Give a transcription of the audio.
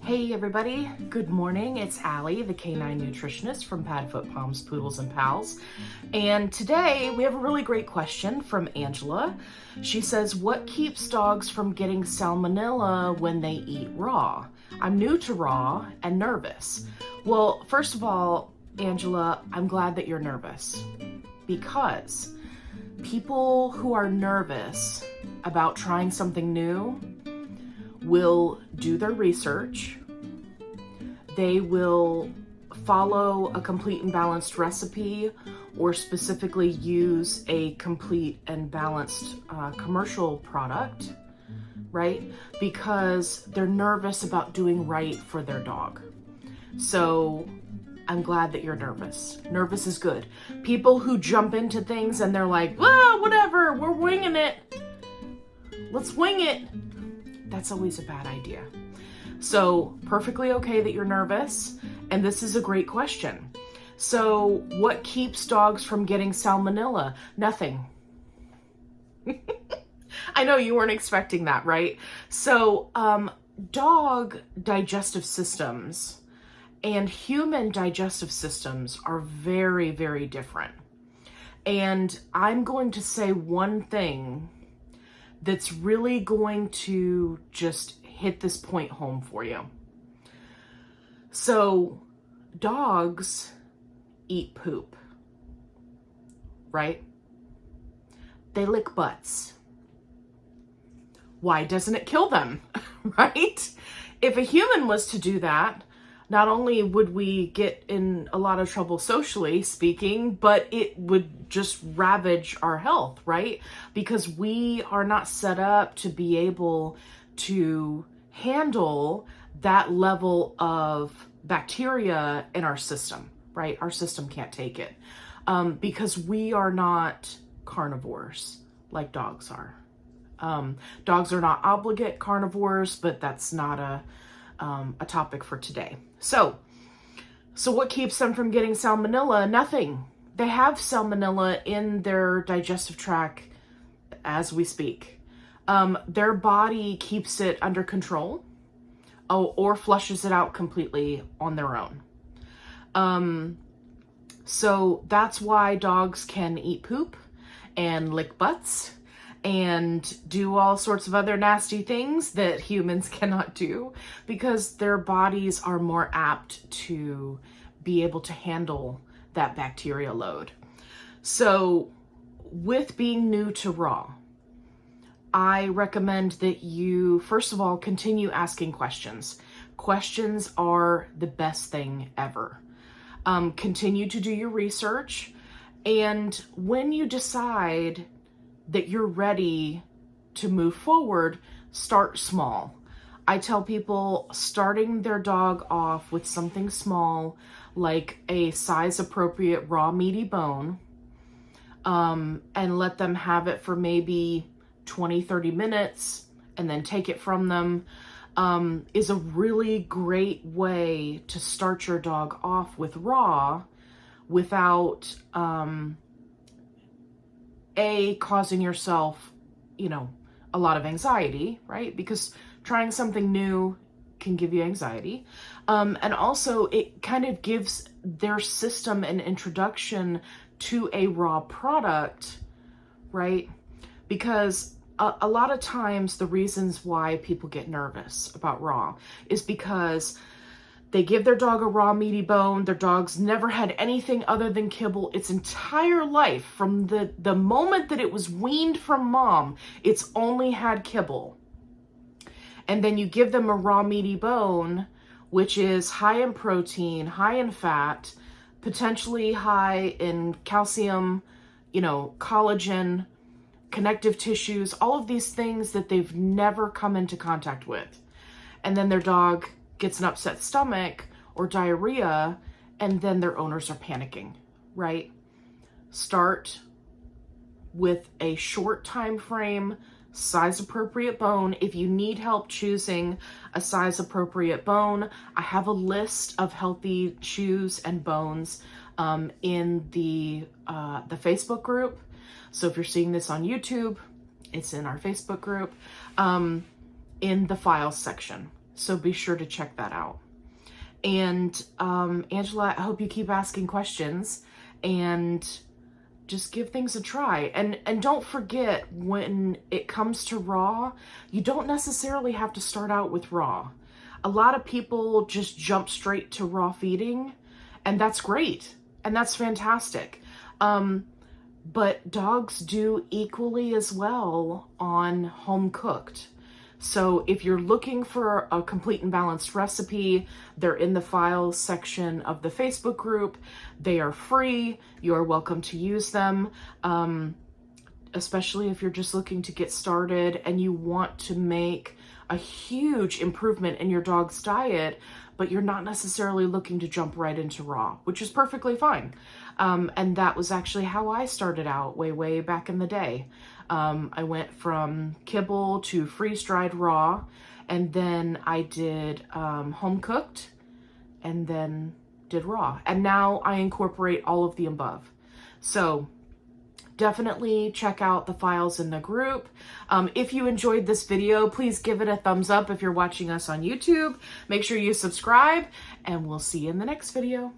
Hey everybody, good morning. It's Allie, the Canine Nutritionist from PadfootPoodles and Pals. And today we have a really great question from Angela. She says, what keeps dogs from getting salmonella when they eat raw? I'm new to raw and nervous. Well, first of all, Angela, I'm glad that you're nervous because people who are nervous about trying something new will do their research. They will follow a complete and balanced recipe or specifically use a complete and balanced commercial product, right? Because they're nervous about doing right for their dog. So I'm glad that you're nervous. Nervous is good. People who jump into things and they're like, well, whatever, we're winging it. Let's wing it. That's always a bad idea. So perfectly okay that you're nervous, and this is a great question. So what keeps dogs from getting salmonella? Nothing. I know you weren't expecting that, right? So dog digestive systems and human digestive systems are very, very different. And I'm going to say one thing that's really going to just hit this point home for you. So dogs eat poop, right? They lick butts. Why doesn't it kill them, right? If a human was to do that, not only would we get in a lot of trouble socially speaking, but it would just ravage our health, right? Because we are not set up to be able to handle that level of bacteria in our system, right? Our system can't take it because we are not carnivores like dogs are. Dogs are not obligate carnivores, but that's not a topic for today. So what keeps them from getting salmonella? Nothing. They have salmonella in their digestive tract as we speak. Their body keeps it under control or flushes it out completely on their own. So that's why dogs can eat poop and lick butts and do all sorts of other nasty things that humans cannot do because their bodies are more apt to be able to handle that bacteria load. So with being new to raw, I recommend that you, first of all, continue asking questions. Questions are the best thing ever. Continue to do your research, and when you decide that you're ready to move forward, start small. I tell people starting their dog off with something small, like a size appropriate raw meaty bone, and let them have it for maybe 20-30 minutes and then take it from them, is a really great way to start your dog off with raw without causing yourself, a lot of anxiety, right? Because trying something new can give you anxiety. And also it kind of gives their system an introduction to a raw product, right? Because a lot of times the reasons why people get nervous about raw is because they give their dog a raw meaty bone. Their dog's never had anything other than kibble its entire life. From the moment that it was weaned from mom, it's only had kibble. And then you give them a raw meaty bone, which is high in protein, high in fat, potentially high in calcium, collagen, connective tissues, all of these things that they've never come into contact with. And then their dog gets an upset stomach or diarrhea, and then their owners are panicking, right? Start with a short time frame, size appropriate bone. If you need help choosing a size appropriate bone, I have a list of healthy chews and bones in the Facebook group. So if you're seeing this on YouTube, it's in our Facebook group, in the files section. So be sure to check that out. And Angela, I hope you keep asking questions and just give things a try. And don't forget, when it comes to raw, you don't necessarily have to start out with raw. A lot of people just jump straight to raw feeding, and that's great. And that's fantastic. But dogs do equally as well on home cooked. So if you're looking for a complete and balanced recipe, they're in the files section of the Facebook group. They are free. You are welcome to use them, especially if you're just looking to get started and you want to make a huge improvement in your dog's diet, but you're not necessarily looking to jump right into raw, which is perfectly fine. And that was actually how I started out way back in the day. I went from kibble to freeze-dried raw, and then I did home cooked, and then did raw. And now I incorporate all of the above. So definitely check out the files in the group. If you enjoyed this video, please give it a thumbs up if you're watching us on YouTube. Make sure you subscribe, and we'll see you in the next video.